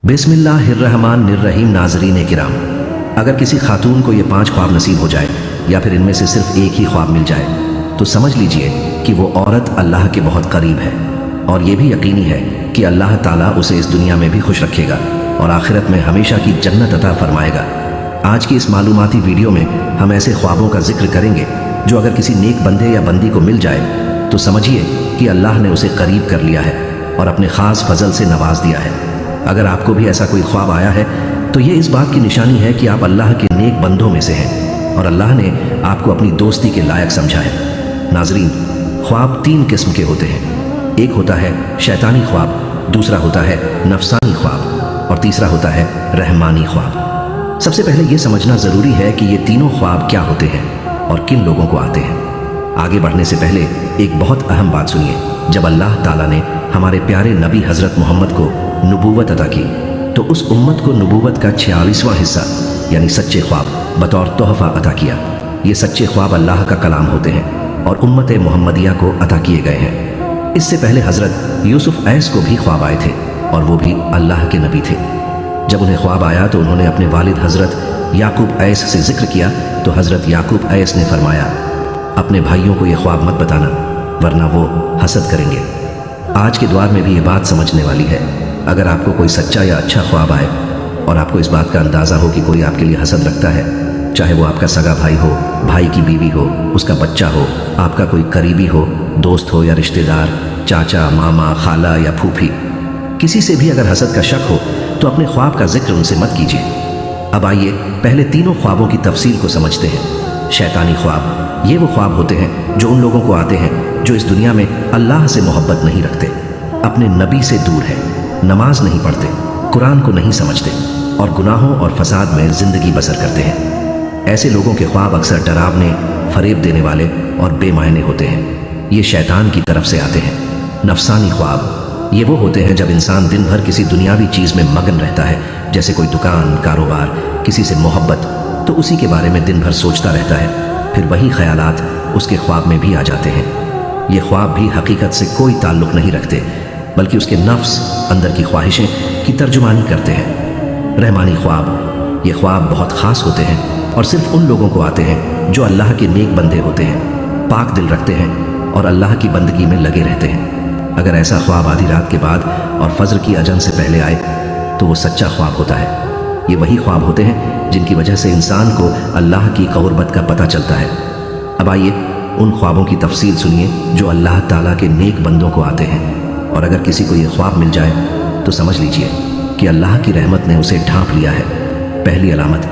बिस्मिल्लाहिर्रहमानिर्रहीम। नाज़रीन किराम, अगर किसी खातून को ये 5 ख्वाब नसीब हो जाए या फिर इनमें से सिर्फ एक ही ख्वाब मिल जाए तो समझ लीजिए कि वो औरत अल्लाह के बहुत करीब है और ये भी यकीनी है कि अल्लाह ताला उसे इस दुनिया में भी खुश रखेगा और आखिरत में हमेशा की जन्नत अता फरमाएगा। आज की इस मालूमाती वीडियो में हम ऐसे ख्वाबों का जिक्र करेंगे जो अगर किसी नेक बंदे या बंदी को मिल जाए तो समझिए कि अल्लाह ने उसे करीब कर लिया है और अपने ख़ास फजल से नवाज दिया है। अगर आपको भी ऐसा कोई ख्वाब आया है तो ये इस बात की निशानी है कि आप अल्लाह के नेक बंदों में से हैं और अल्लाह ने आपको अपनी दोस्ती के लायक समझा है। नाजरीन, ख्वाब 3 किस्म के होते हैं। एक होता है शैतानी ख्वाब, दूसरा होता है नफसानी ख्वाब और तीसरा होता है रहमानी ख्वाब। सबसे पहले ये समझना ज़रूरी है कि ये तीनों ख्वाब क्या होते हैं और किन लोगों को आते हैं। आगे बढ़ने से पहले एक बहुत अहम बात सुनिए। जब अल्लाह ताला ने हमारे प्यारे नबी हज़रत मोहम्मद को नबूवत अता की तो उस उम्मत को नबूवत का 46वां हिस्सा यानी सच्चे ख्वाब बतौर तोहफ़ा अता किया। ये सच्चे ख्वाब अल्लाह का कलाम होते हैं और उम्मत मोहम्मदिया को अता किए गए हैं। इससे पहले हज़रत यूसुफ ऐस को भी ख्वाब आए थे और वो भी अल्लाह के नबी थे। जब उन्हें ख्वाब आया तो उन्होंने अपने वालिद हज़रत याकूब ऐस से जिक्र किया तो हज़रत याकूब ऐस ने फरमाया, अपने भाइयों को ये ख्वाब मत बताना वरना वो हसद करेंगे। आज के दौर में भी ये बात समझने वाली है। अगर आपको कोई सच्चा या अच्छा ख्वाब आए और आपको इस बात का अंदाज़ा हो कि कोई आपके लिए हसद रखता है, चाहे वो आपका सगा भाई हो, भाई की बीवी हो, उसका बच्चा हो, आपका कोई करीबी हो, दोस्त हो या रिश्तेदार, चाचा, मामा, खाला या फूफी, किसी से भी अगर हसद का शक हो तो अपने ख्वाब का जिक्र उनसे मत कीजिए। अब आइए पहले तीनों ख्वाबों की तफसील को समझते हैं। शैतानी ख्वाब, ये वो ख्वाब होते हैं जो उन लोगों को आते हैं जो इस दुनिया में अल्लाह से मोहब्बत नहीं रखते, अपने नबी से दूर हैं, नमाज नहीं पढ़ते, कुरान को नहीं समझते और गुनाहों और फसाद में ज़िंदगी बसर करते हैं। ऐसे लोगों के ख्वाब अक्सर डरावने, फरेब देने वाले और बेमायने होते हैं। ये शैतान की तरफ से आते हैं। नफसानी ख्वाब, ये वो होते हैं जब इंसान दिन भर किसी दुनियावी चीज़ में मगन रहता है, जैसे कोई दुकान, कारोबार, किसी से मोहब्बत, तो उसी के बारे में दिन भर सोचता रहता है। फिर वही ख्यालात उसके ख्वाब में भी आ जाते हैं। ये ख्वाब भी हकीकत से कोई ताल्लुक़ नहीं रखते बल्कि उसके नफ्स, अंदर की ख्वाहिशें की तर्जुमानी करते हैं। रहमानी ख्वाब, ये ख्वाब बहुत ख़ास होते हैं और सिर्फ उन लोगों को आते हैं जो अल्लाह के नेक बंदे होते हैं, पाक दिल रखते हैं और अल्लाह की बंदगी में लगे रहते हैं। अगर ऐसा ख्वाब आधी रात के बाद और फज्र की अजन से पहले आए तो वो सच्चा ख्वाब होता है। ये वही ख्वाब होते हैं जिनकी वजह से इंसान को अल्लाह की क़ुर्बत का पता चलता है। अब आइए उन ख्वाबों की तफसील सुनिए जो अल्लाह ताला के नेक बंदों को आते हैं और अगर किसी को ये ख्वाब मिल जाए तो समझ लीजिए कि अल्लाह की रहमत ने उसे ढांप लिया है। पहली अलामत,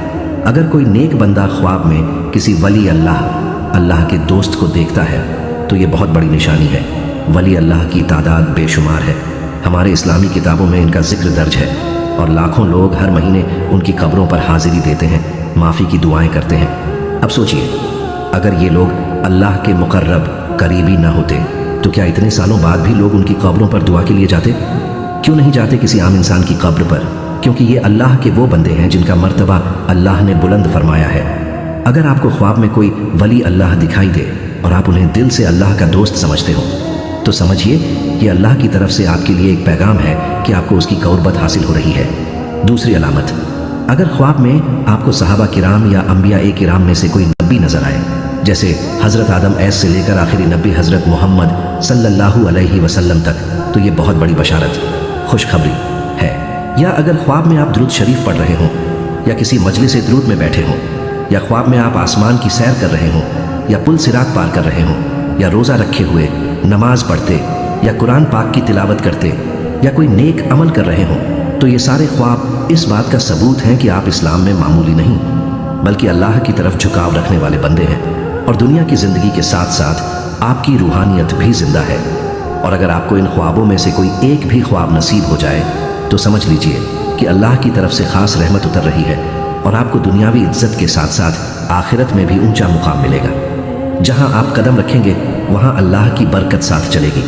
अगर कोई नेक बंदा ख्वाब में किसी वली अल्लाह के दोस्त को देखता है तो ये बहुत बड़ी निशानी है। वली अल्लाह की तादाद बेशुमार है। हमारे इस्लामी किताबों में इनका जिक्र दर्ज है और लाखों लोग हर महीने उनकी कब्रों पर हाजिरी देते हैं, माफ़ी की दुआएं करते हैं। अब सोचिए, अगर ये लोग अल्लाह के मुकर्रब करीबी ना होते तो क्या इतने सालों बाद भी लोग उनकी कब्रों पर दुआ के लिए जाते? क्यों नहीं जाते किसी आम इंसान की कब्र पर? क्योंकि ये अल्लाह के वो बंदे हैं जिनका मर्तबा अल्लाह ने बुलंद फरमाया है। अगर आपको ख्वाब में कोई वली अल्लाह दिखाई दे और आप उन्हें दिल से अल्लाह का दोस्त समझते हो तो समझिए कि अल्लाह की तरफ से आपके लिए एक पैगाम है कि आपको उसकी क़ुर्बत हासिल हो रही है। दूसरी अलामत, अगर ख्वाब में आपको सहाबा किराम या अंबिया किराम में से कोई नबी नज़र आए, जैसे हज़रत आदम ऐस से लेकर आखिरी नबी हज़रत मोहम्मद सल्लल्लाहु अलैहि वसल्लम तक, तो ये बहुत बड़ी बशारत, खुशखबरी है। या अगर ख्वाब में आप दुरूद शरीफ पढ़ रहे हों या किसी मजलिस दुरूद में बैठे हों या ख्वाब में आप आसमान की सैर कर रहे हों या पुल सिरात पार कर रहे हों या रोज़ा रखे हुए नमाज पढ़ते या कुरान पाक की तिलावत करते या कोई नेक अमल कर रहे हों, तो ये सारे ख्वाब इस बात का सबूत हैं कि आप इस्लाम में मामूली नहीं बल्कि अल्लाह की तरफ झुकाव रखने वाले बंदे हैं और दुनिया की ज़िंदगी के साथ साथ आपकी रूहानियत भी ज़िंदा है। और अगर आपको इन ख्वाबों में से कोई एक भी ख्वाब नसीब हो जाए तो समझ लीजिए कि अल्लाह की तरफ से ख़ास रहमत उतर रही है और आपको दुनियावी इज्जत के साथ साथ आखिरत में भी ऊंचा मुकाम मिलेगा। जहां आप कदम रखेंगे वहां अल्लाह की बरकत साथ चलेगी।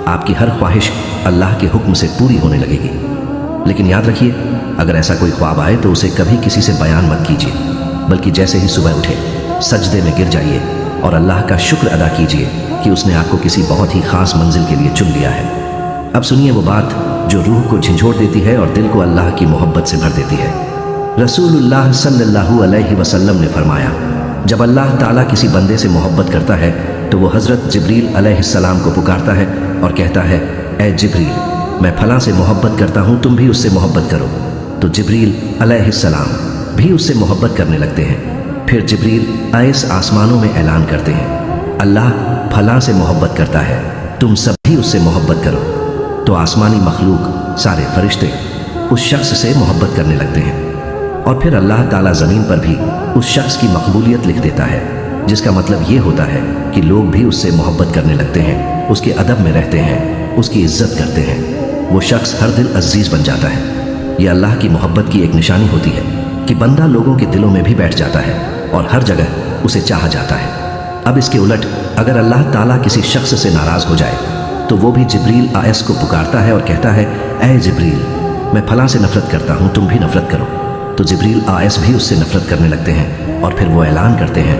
आपकी हर ख्वाहिश अल्लाह के हुक्म से पूरी होने लगेगी। लेकिन याद रखिए, अगर ऐसा कोई ख्वाब आए तो उसे कभी किसी से बयान मत कीजिए, बल्कि जैसे ही सुबह उठे सजदे में गिर जाइए और अल्लाह का शुक्र अदा कीजिए कि उसने आपको किसी बहुत ही ख़ास मंजिल के लिए चुन लिया है। अब सुनिए वो बात जो रूह को झंझोड़ देती है और दिल को अल्लाह की मोहब्बत से भर देती है। रसूलुल्लाह सल्लल्लाहु अलैहि वसल्लम ने फरमाया, जब अल्लाह ताला किसी बंदे से मोहब्बत करता है तो वो हज़रत जिब्रील अलैहिस्सलाम को पुकारता है और कहता है, ए जिब्रील, मैं फलां से मोहब्बत करता हूँ, तुम भी उससे मोहब्बत करो। तो जिब्रील अलैहिस्सलाम भी उससे मोहब्बत करने लगते हैं। फिर जिब्रील आइस आसमानों में ऐलान करते हैं, अल्लाह फलां से मोहब्बत करता है, तुम सब भी उससे मोहब्बत करो। तो आसमानी मखलूक सारे फरिश्ते उस शख्स से मोहब्बत करने लगते हैं और फिर अल्लाह ताला ज़मीन पर भी उस शख्स की मकबूलियत लिख देता है, जिसका मतलब ये होता है कि लोग भी उससे मोहब्बत करने लगते हैं, उसके अदब में रहते हैं, उसकी इज्जत करते हैं। वो शख्स हर दिल अजीज़ बन जाता है। ये अल्लाह की मोहब्बत की एक निशानी होती है कि बंदा लोगों के दिलों में भी बैठ जाता है और हर जगह उसे चाहा जाता है। अब इसके उलट अगर अल्लाह ताला किसी शख्स से नाराज़ हो जाए तो वो भी जिब्रील आयस को पुकारता है और कहता है, ए जिब्रील, मैं फलां से नफ़रत करता हूँ, तुम भी नफ़रत करो। तो जिब्रील आयस भी उससे नफ़रत करने लगते हैं और फिर वो ऐलान करते हैं,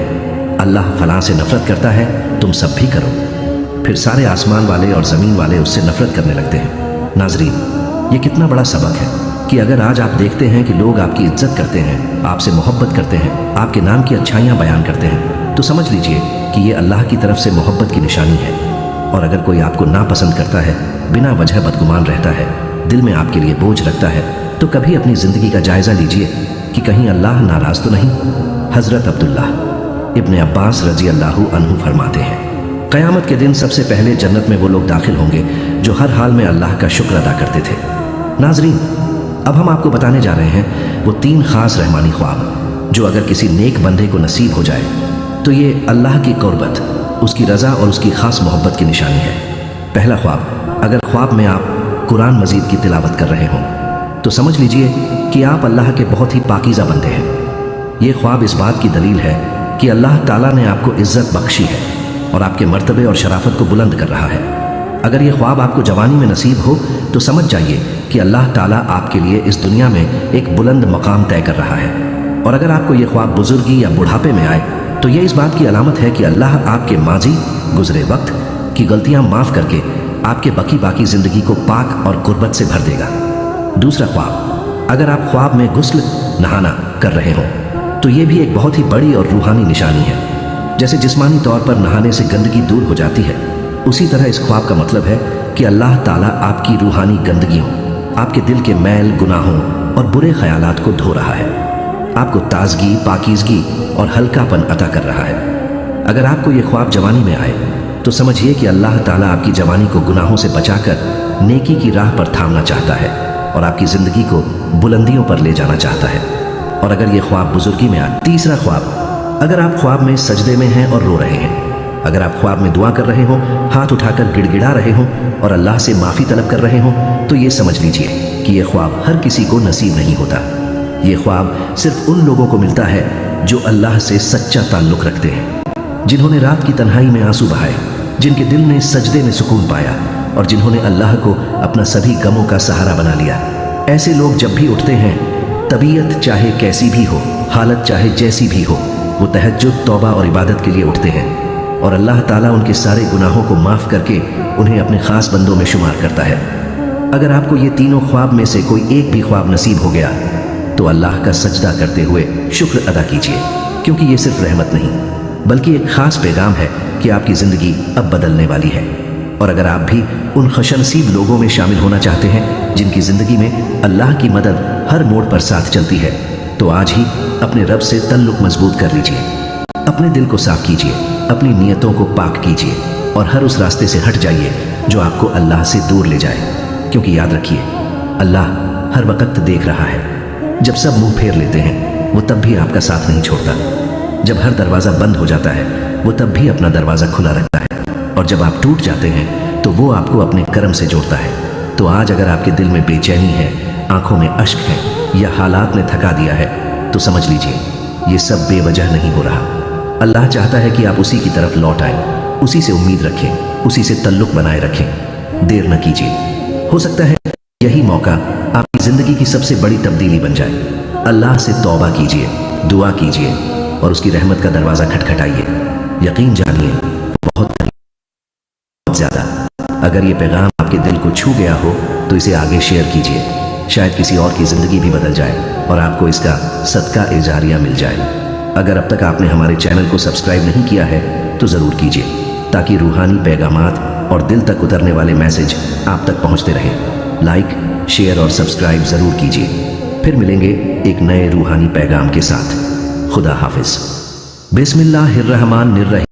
अल्लाह फलां से नफ़रत करता है, तुम सब भी करो। फिर सारे आसमान वाले और ज़मीन वाले उससे नफ़रत करने लगते हैं। नाज़रीन, ये कितना बड़ा सबक है कि अगर आज आप देखते हैं कि लोग आपकी इज्जत करते हैं, आपसे मोहब्बत करते हैं, आपके नाम की अच्छाइयाँ बयान करते हैं, तो समझ लीजिए कि ये अल्लाह की तरफ से मोहब्बत की निशानी है। और अगर कोई आपको नापसंद करता है, बिना वजह बदगुमान रहता है, दिल में आपके लिए बोझ रखता है, तो कभी अपनी ज़िंदगी का जायज़ा लीजिए कि कहीं अल्लाह नाराज़ तो नहीं। हज़रत अब्दुल्लाह इब्न अब्बास रजी अल्लाहु अन्हु फरमाते हैं, क़यामत के दिन सबसे पहले जन्नत में वो लोग दाखिल होंगे जो हर हाल में अल्लाह का शुक्र अदा करते थे। नाज़रीन, अब हम आपको बताने जा रहे हैं वो 3 ख़ास रहमानी ख्वाब जो अगर किसी नेक बंदे को नसीब हो जाए तो ये अल्लाह की क़ुर्बत, उसकी रज़ा और उसकी ख़ास मोहब्बत की निशानी है। पहला ख्वाब, अगर ख्वाब में आप कुरान मजीद की तिलावत कर रहे हों तो समझ लीजिए कि आप अल्लाह के बहुत ही पाकीज़ा बंदे हैं। ये ख्वाब इस बात की दलील है कि अल्लाह ताला ने आपको इज़्ज़त बख्शी है और आपके मर्तबे और शराफत को बुलंद कर रहा है। अगर ये ख्वाब आपको जवानी में नसीब हो तो समझ जाइए कि अल्लाह ताला आपके लिए इस दुनिया में एक बुलंद मकाम तय कर रहा है। और अगर आपको ये ख्वाब बुजुर्गी या बुढ़ापे में आए तो ये इस बात की अलामत है कि अल्लाह आपके माजी गुजरे वक्त की गलतियां माफ़ करके आपके बाकी ज़िंदगी को पाक और कुर्बत से भर देगा। दूसरा ख्वाब, अगर आप ख्वाब में गुस्ल नहाना कर रहे हों तो ये भी एक बहुत ही बड़ी और रूहानी निशानी है। जैसे जिस्मानी तौर पर नहाने से गंदगी दूर हो जाती है, उसी तरह इस ख्वाब का मतलब है कि अल्लाह ताला आपकी रूहानी गंदगियों, आपके दिल के मैल, गुनाहों और बुरे ख्यालात को धो रहा है, आपको ताजगी, पाकीज़गी और हल्कापन अता कर रहा है। अगर आपको ये ख्वाब जवानी में आए तो समझिए कि अल्लाह ताला आपकी जवानी को गुनाहों से बचाकर नेकी की राह पर थामना चाहता है और आपकी ज़िंदगी को बुलंदियों पर ले जाना चाहता है। और अगर ये ख्वाब बुजुर्गी में आए। तीसरा ख्वाब, अगर आप ख्वाब में सजदे में हैं और रो रहे हैं, अगर आप ख्वाब में दुआ कर रहे हों, हाथ उठाकर गिड़गिड़ा रहे हों और अल्लाह से माफ़ी तलब कर रहे हों, तो ये समझ लीजिए कि ये ख्वाब हर किसी को नसीब नहीं होता। ये ख्वाब सिर्फ उन लोगों को मिलता है जो अल्लाह से सच्चा ताल्लुक़ रखते हैं, जिन्होंने रात की तन्हाई में आंसू बहाए, जिनके दिल ने सजदे में सुकून पाया और जिन्होंने अल्लाह को अपना सभी गमों का सहारा बना लिया। ऐसे लोग जब भी उठते हैं, तबीयत चाहे कैसी भी हो, हालत चाहे जैसी भी हो, वो तहज्जुद, तौबा और इबादत के लिए उठते हैं और अल्लाह ताला उनके सारे गुनाहों को माफ़ करके उन्हें अपने ख़ास बंदों में शुमार करता है। अगर आपको ये तीनों ख्वाब में से कोई एक भी ख्वाब नसीब हो गया तो अल्लाह का सजदा करते हुए शुक्र अदा कीजिए, क्योंकि ये सिर्फ रहमत नहीं बल्कि एक ख़ास पैगाम है कि आपकी ज़िंदगी अब बदलने वाली है। और अगर आप भी उन खुशनसीब लोगों में शामिल होना चाहते हैं जिनकी ज़िंदगी में अल्लाह की मदद हर मोड़ पर साथ चलती है, तो आज ही अपने रब से तल्लुक़ मजबूत कर लीजिए, अपने दिल को साफ कीजिए, अपनी नीयतों को पाक कीजिए और हर उस रास्ते से हट जाइए जो आपको अल्लाह से दूर ले जाए। क्योंकि याद रखिए, अल्लाह हर वक्त देख रहा है। जब सब मुंह फेर लेते हैं वो तब भी आपका साथ नहीं छोड़ता। जब हर दरवाज़ा बंद हो जाता है वो तब भी अपना दरवाज़ा खुला रखता है। और जब आप टूट जाते हैं तो वो आपको अपने करम से जोड़ता है। तो आज अगर आपके दिल में बेचैनी है, आंखों में अश्क है या हालात ने थका दिया है, तो समझ लीजिए ये सब बेवजह नहीं हो रहा। अल्लाह चाहता है कि आप उसी की तरफ लौट आएं, उसी से उम्मीद रखें, उसी से तल्लुक़ बनाए रखें। देर न कीजिए, हो सकता है यही मौका आपकी ज़िंदगी की सबसे बड़ी तब्दीली बन जाए। अल्लाह से तौबा कीजिए, दुआ कीजिए और उसकी रहमत का दरवाज़ा खटखटाइए। यकीन जानिए बहुत ज़्यादा। अगर ये पैगाम आपके दिल को छू गया हो तो इसे आगे शेयर कीजिए, शायद किसी और की ज़िंदगी भी बदल जाए और आपको इसका सदका ए जारिया मिल जाए। अगर अब तक आपने हमारे चैनल को सब्सक्राइब नहीं किया है तो ज़रूर कीजिए, ताकि रूहानी पैगामात और दिल तक उतरने वाले मैसेज आप तक पहुंचते रहें। लाइक, शेयर और सब्सक्राइब ज़रूर कीजिए। फिर मिलेंगे एक नए रूहानी पैगाम के साथ। खुदा हाफिज। बिस्मिल्लाहिर्रहमानिर्रहीम।